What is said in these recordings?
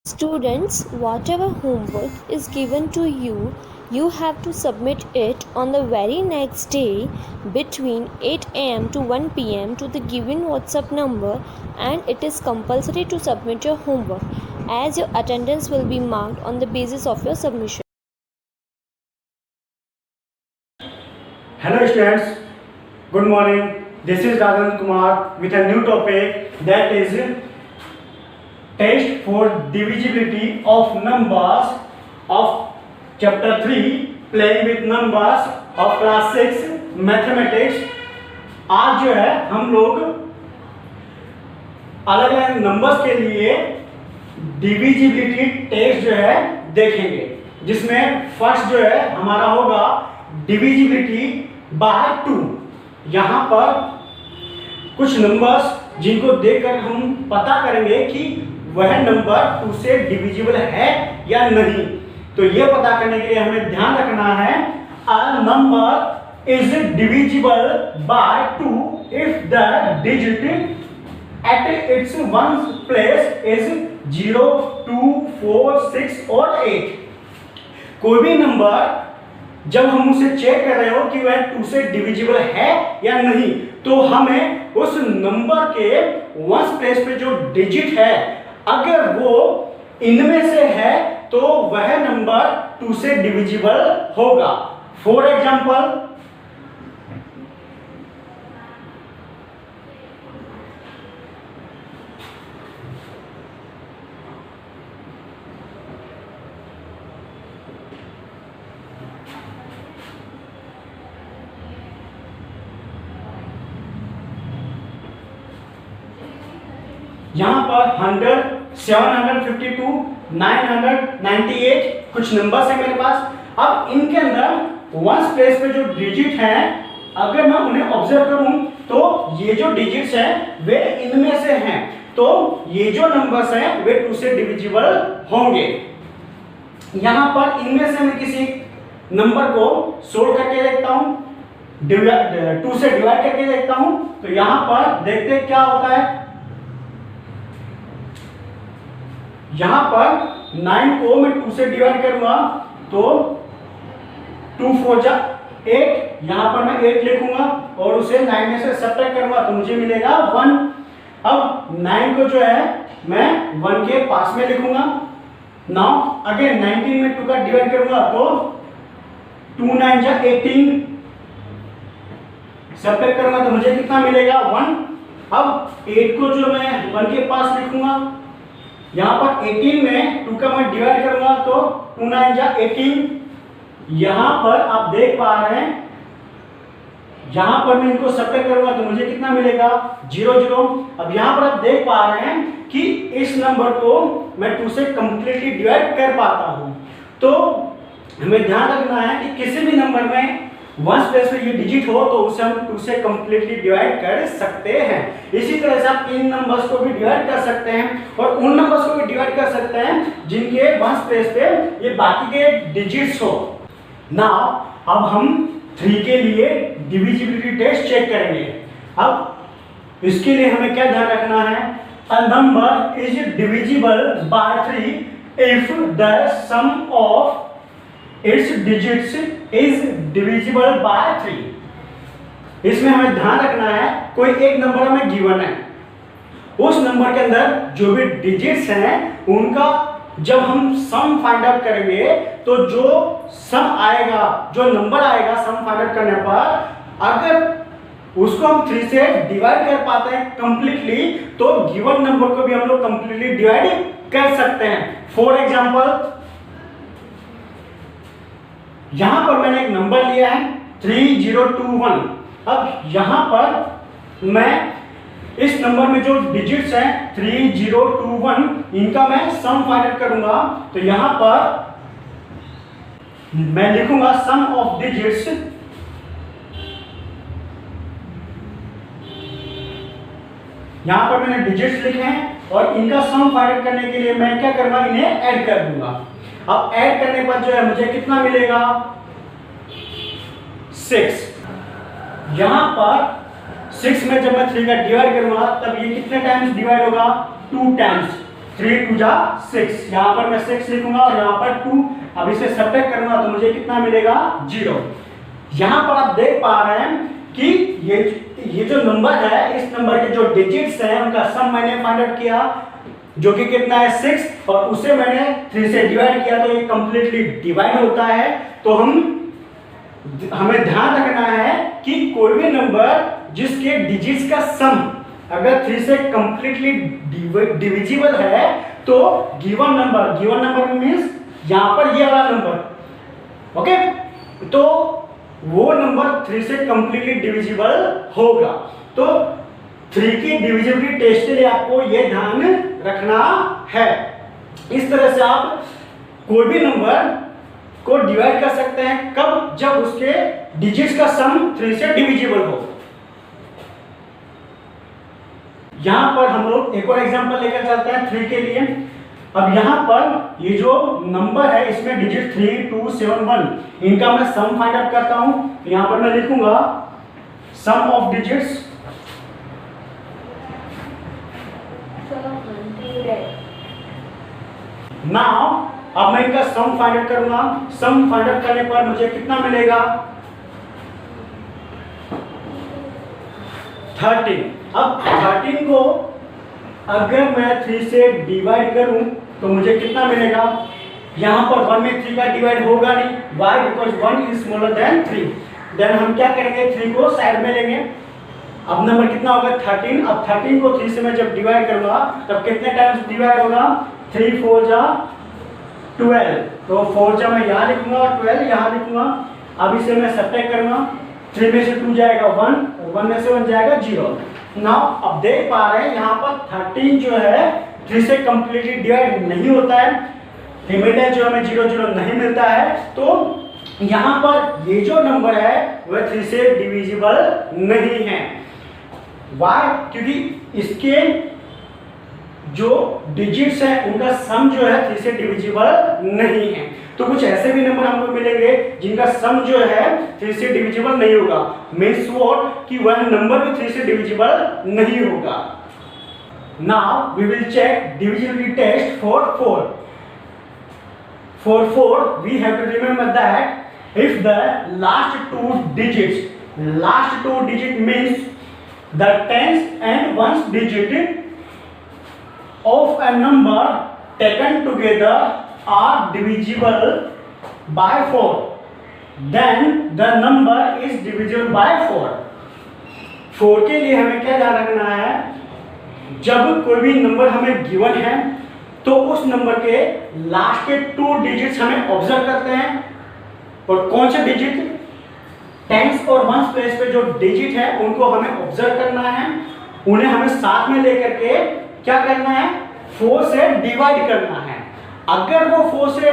Students, whatever homework is given to you, you have to submit it on the very next day between 8 am to 1 pm to the given WhatsApp number, and it is compulsory to submit your homework as your attendance will be marked on the basis of your submission. Hello students, good morning. This is Rajan Kumar with a new topic, that is test for divisibility of numbers of chapter 3 playing with numbers of class 6 mathematics. आज जो है हम लोग अलग अलग numbers के लिए divisibility test जो है देखेंगे, जिसमें फर्स्ट जो है हमारा होगा डिविजिबिलिटी बाय 2। यहाँ पर कुछ नंबर्स जिनको देखकर हम पता करेंगे कि वह नंबर 2 से डिविजिबल है या नहीं। तो ये पता करने के लिए हमें ध्यान रखना है, a number is divisible bye 2 if the digit at its one place is 0, 2, 4, 6 और 8। कोई भी नंबर जब हम उसे चेक कर रहे हो कि वह 2 से डिविजिबल है या नहीं, तो हमें उस नंबर के वंस प्लेस पे जो डिजिट है, अगर वो इनमें से है तो वह नंबर 2 से डिविजिबल होगा। फॉर एग्जांपल, यहां पर 100, 752, 998 कुछ नंबर्स है मेरे पास। अब इनके अंदर वंस प्लेस पे जो डिजिट हैं, अगर मैं उन्हें ऑब्जर्व करूं तो ये जो डिजिट्स हैं वे इनमें से हैं, तो ये जो नंबर्स हैं वे 2 से डिविजिबल होंगे। यहां पर इनमें से मैं किसी नंबर को सोल्व करके देखता हूं, 2 से डिवाइड करके देखता हूं। तो यहां पर देखते हैं क्या होता है। यहां पर 9 को मैं 2 से डिवाइड करूंगा तो 2 4 जा 8, यहां पर मैं 8 लिखूंगा और उसे 9 में से सब्ट्रैक्ट करूंगा तो मुझे मिलेगा 1। अब 9 को जो है मैं 1 के पास में लिखूंगा। नाउ अगेन 19 में 2 का डिवाइड करूंगा तो 2 9 जा 18, सब्ट्रैक्ट करूंगा तो मुझे कितना मिलेगा 1। अब 8 को जो मैं 1 के पास लिखूंगा, यहां पर 18 में 2 का मैं डिवाइड करूंगा तो 2 9 जा 18। यहां पर आप देख पा रहे हैं, यहां पर मैं इनको सब्ट्रैक्ट करूंगा तो मुझे कितना मिलेगा 0 0। अब यहां पर आप देख पा रहे हैं कि इस नंबर को मैं 2 से कंप्लीटली डिवाइड कर पाता हूं। तो हमें ध्यान रखना है कि किसी भी नंबर में वंस प्लेस पे ये डिजिट हो तो उसे हम 2 से कंप्लीटली डिवाइड कर सकते हैं। इसी तरह से आप इन नंबर्स को भी डिवाइड कर सकते हैं और उन नंबर्स को भी डिवाइड कर सकते हैं जिनके वंस प्लेस पे ये बाकी के डिजिट्स हो। नाउ अब हम 3 के लिए डिविजिबिलिटी टेस्ट चेक करेंगे। अब इसके लिए हमें क्या ध्यान रखना है, a number is divisible by 3 if the sum of its digits is divisible by 3। इसमें हमें ध्यान रखना है, कोई एक नंबर हमें गिवन है, उस नंबर के अंदर जो भी डिजिट्स हैं उनका जब हम सम फाइंड आउट करेंगे तो जो सम आएगा, जो नंबर आएगा सम फाइंड आउट करने पर, अगर उसको हम 3 से डिवाइड कर पाते हैं कंप्लीटली तो गिवन नंबर को भी हम लोग कंप्लीटली डिवाइड कर सकते हैं। फॉर एग्जांपल, यहां पर मैंने एक नंबर लिया है 3021। अब यहां पर मैं इस नंबर में जो डिजिट्स हैं 3021, इनका मैं सम फाइंड आउट करूंगा। तो यहां पर मैं लिखूंगा सम ऑफ डिजिट्स, यहां पर मैंने डिजिट्स लिखे हैं और इनका सम फाइंड आउट करने के लिए मैं क्या करूंगा, इन्हें ऐड कर दूंगा। अब ऐड करने पर जो है मुझे कितना मिलेगा 6। यहां पर 6 में जब मैं 3 का डिवाइड करूंगा तब ये कितने टाइम्स डिवाइड होगा, 2 टाइम्स। 3 2 जा 6, यहाँ पर मैं 6 लिखूंगा और यहाँ पर 2। अब इसे सब्ट्रैक्ट करूंगा तो मुझे कितना मिलेगा 0। यहाँ पर आप देख पा रहे हैं कि ये जो नंबर है, इस नंबर के जो डिजिट्स हैं उनका सम मैंने फाइंड आउट किया, जो कि कितना है 6, और उसे मैंने 3 से डिवाइड किया तो ये कंप्लीटली डिवाइड होता है। तो हमें ध्यान रखना है कि कोई भी नंबर जिसके डिजिट्स का सम अगर 3 से कंप्लीटली डिविजिबल है तो गिवन नंबर मींस यहां पर ये वाला नंबर, ओके, तो वो नंबर 3 से कंप्लीटली डिविजिबल होगा। तो 3 की डिविजिबिलिटी टेस्ट के लिए आपको ये ध्यान रखना है। इस तरह से आप कोई भी नंबर को डिवाइड कर सकते हैं, कब? जब उसके डिजिट्स का सम 3 से डिविजिबल हो। यहां पर हम लोग एक और एग्जांपल लेकर चलते हैं 3 के लिए। अब यहां पर ये जो नंबर है इसमें डिजिट 3 2 7 1 इनका मैं सम फाइंड आउट करता हूं। यहां पर मैं लिखूंगा सम ऑफ डिजिट्स नाउ। अब मैं इनका सम फाइंड आउट करूंगा। सम फाइंड आउट करने पर मुझे कितना मिलेगा 13। अब 13 को अगर मैं 3 से डिवाइड करूं तो मुझे कितना मिलेगा? यहां पर 1 में 3 का डिवाइड होगा नहीं, why? Because 1 is smaller than 3। Then हम क्या करेंगे, 3 को साइड में लेंगे। अब नंबर कितना होगा 13। अब 13 को 3 से मैं जब डिवाइड करूंगा तब कितने टाइम्स डिवाइड होगा? 3 4 जा 12, तो 4 जा मैं यहाँ लिखूंगा और 12 यहाँ लिखूंगा। अब इसे मैं सब्ट्रैक्ट करूंगा, 3 में से 2 जाएगा 1 और 1 में से 1 जाएगा 0। नाउ अब देख पा रहे हैं यहाँ पर 13 जो है 3 से कंप्लीटली डिवाइड नहीं होता है, रिमाइंडर जो हमें 0 0 नहीं मिलता है। तो यहाँ पर ये जो नंबर है वह 3 से डिविजिबल नहीं है। वाई? क्योंकि इसके जो डिजिट्स हैं उनका सम जो है 3 से डिविजिबल नहीं है। तो कुछ ऐसे भी नंबर हमको मिलेंगे जिनका सम जो है 3 से डिविजिबल नहीं होगा, मीन्स व्हाट कि वह नंबर भी 3 से डिविजिबल नहीं होगा। Now we will check divisibility test for 4। For 4 we have to remember that if the last two digit means the tens and ones digit of a number taken together are divisible by 4, then the number is divisible by 4। 4 के लिए हमें क्या ध्यान रखना है, जब कोई भी नंबर हमें गिवन है तो उस नंबर के लास्ट के 2 डिजिट्स हमें ऑब्जर्व करते हैं। और कौन से डिजिट? टेंस और वंस प्लेस पे जो डिजिट है उनको हमें ऑब्जर्व करना है, उन्हें हमें साथ में लेकर के क्या करना है, 4 से डिवाइड करना है। अगर वो 4 से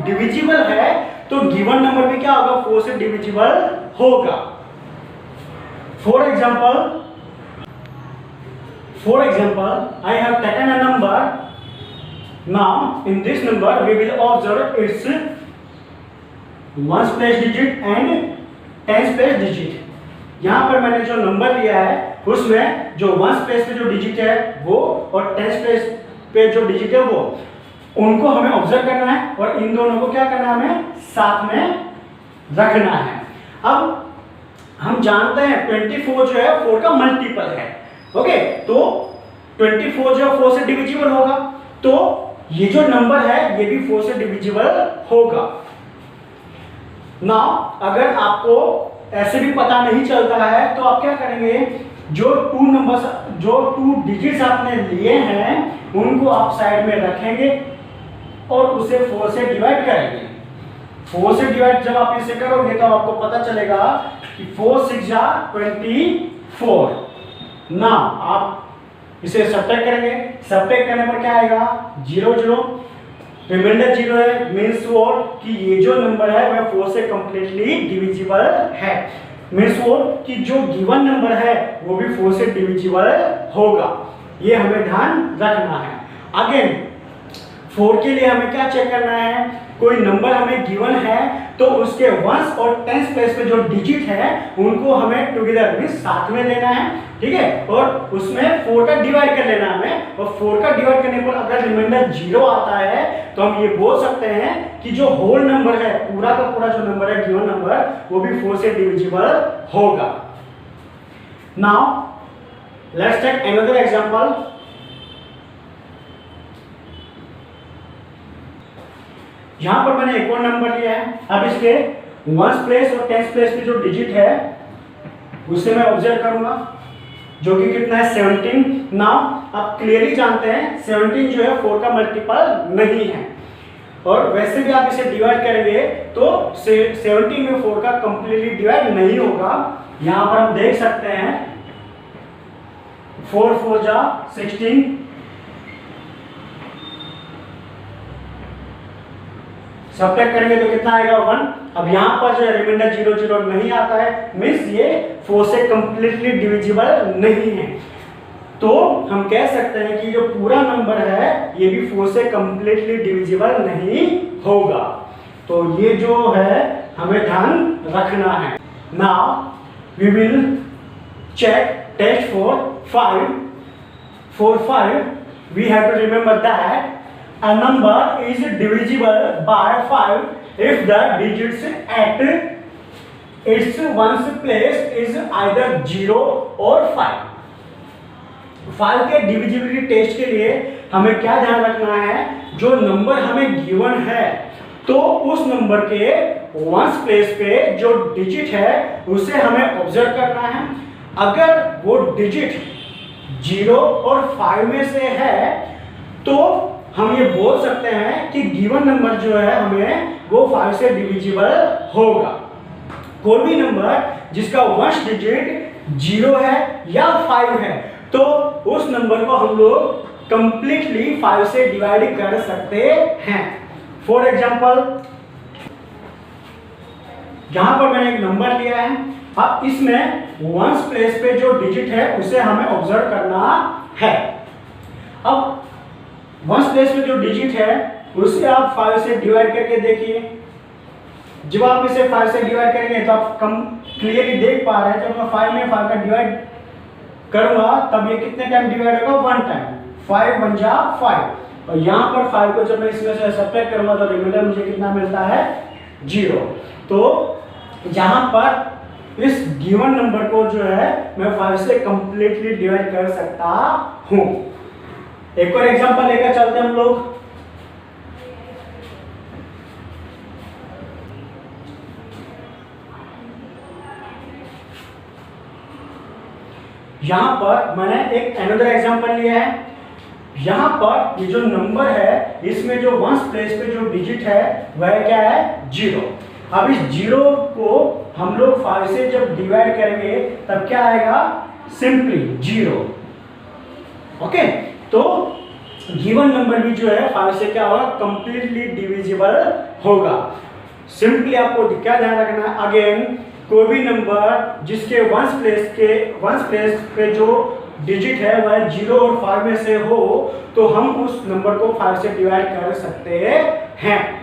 डिविजिबल है तो गिवन नंबर भी क्या होगा, 4 से डिविजिबल होगा। For example I have taken a number. Now in this number we will observe its ones place digit and tens place digit। यहाँ पर मैंने जो नंबर लिया है उसमें जो वंस प्लेस पे जो डिजिट है वो और टेंस प्लेस पे जो डिजिट है वो, उनको हमें ऑब्जर्व करना है और इन दोनों को क्या करना है, हमें साथ में रखना है। अब हम जानते हैं 24 जो है 4 का मल्टीपल है, ओके, तो 24 जो 4 से डिविजिबल होगा, तो ये जो नंबर है ये भी 4 से डिविजिबल होगा। नाउ अगर आपको ऐसे भी पता नहीं चलता है तो आप क्या करेंगे, जो 2 डिजिट्स आपने लिए हैं उनको आप साइड में रखेंगे और उसे 4 से डिवाइड करेंगे। 4 से डिवाइड जब आप इसे करोगे तो आपको पता चलेगा कि 4 6 जा 24। नाउ आप इसे सब्ट्रैक्ट करेंगे, सब्ट्रैक्ट करने पर क्या आएगा 0 0, रिमाइंडर 0 है, मीन्स व्हाट कि ये जो नंबर है वह 4 से कंप्लीटली डिविजिबल है, मीन्स व्हाट कि जो गिवन नंबर है वो भी 4 से डिविजिबल होगा। ये हमें ध्यान रखना है। अगेन 4 के लिए हमें क्या चेक करना है, कोई नंबर हमें गिवन है तो उसके वंस और टेंस प्लेस पे जो डिजिट है उनको हमें टुगेदर में साथ में लेना है, ठीक है, और उसमें 4 का डिवाइड कर लेना हमें, और 4 का डिवाइड करने पर अगर रिमाइंडर 0 आता है तो हम ये बोल सकते हैं कि जो होल नंबर है, पूरा का पूरा जो नंबर है गिवन नंबर, वो भी 4 से डिविजिबल होगा। Now let's take another example. यहां पर मैंने एक और नंबर लिया है। अब इसके 1s प्लेस और 10s प्लेस पे जो डिजिट है उसे मैं ऑब्जर्व करूंगा, जो कि कितना है 17। नाउ आप क्लियरली जानते हैं 17 जो है 4 का मल्टीपल नहीं है, और वैसे भी आप इसे डिवाइड करेंगे तो 17 में 4 का कंप्लीटली डिवाइड नहीं होगा। यहां पर हम देख सकते हैं 4 4 जा 16, सब्ट्रैक्ट करेंगे तो कितना आएगा 1। अब यहाँ पर जो है रिमाइंडर 0 0 नहीं आता है, मीन्स ये 4 से कंप्लीटली डिविजिबल नहीं है। तो हम कह सकते हैं कि जो पूरा नंबर है ये भी 4 से कंप्लीटली डिविजिबल नहीं होगा। तो ये जो है हमें ध्यान रखना है। Now we will check test for 5। For 5 we have to remember that a number is divisible by 5 if the digits at its ones place is either 0 or 5। 5 के डिविजिबिलिटी टेस्ट के लिए हमें क्या ध्यान रखना है, जो नंबर हमें गिवन है तो उस नंबर के वंस प्लेस पे जो डिजिट है उसे हमें ऑब्जर्व करना है। अगर वो डिजिट 0 और 5 में से है तो हम ये बोल सकते हैं कि गिवन नंबर जो है हमें वो 5 से डिविजिबल होगा। कोई भी नंबर जिसका वंश डिजिट 0 है या 5 है तो उस नंबर को हम लोग कंप्लीटली 5 से डिवाइड कर सकते हैं। फॉर एग्जांपल यहां पर मैंने एक नंबर लिया है, अब इसमें वंस प्लेस पे जो डिजिट है उसे हमें ऑब्जर्व करना है। अब वंस प्लेस पे जो डिजिट है उसे आप 5 से डिवाइड करके देखिए। जब आप इसे 5 से डिवाइड करेंगे तो आप कम क्लियरली देख पा रहे हैं, जब मैं 5 में 5 का डिवाइड करूंगा तब ये कितने टाइम डिवाइड होगा, 1 टाइम। 5 1 जा 5, और यहाँ पर 5 को जब मैं इसमें से सब्ट्रैक्ट करूंगा तो रिमाइंडर मुझे कितना मिलता है 0। तो यहाँ पर इस गिवन नंबर को जो है मैं 5 से कंप्लीटली डिवाइड कर सकता हूं। एक और एग्जांपल लेकर चलते हैं हम लोग। यहां पर मैंने एक अनदर एग्जांपल लिया है। यहां पर ये जो नंबर है इसमें जो वंस प्लेस पे जो डिजिट है वह क्या है 0। अब इस 0 को हम लोग 5 से जब डिवाइड करेंगे तब क्या आएगा, सिंपली 0। ओके, तो गिवन नंबर भी जो है 5 से क्या होगा, कंप्लीटली डिविजिबल होगा। सिंपली आपको क्या ध्यान रखना है, अगेन कोई भी नंबर जिसके वंस प्लेस पे जो डिजिट है वह 0 और 5 में से हो तो हम उस नंबर को 5 से डिवाइड कर सकते हैं।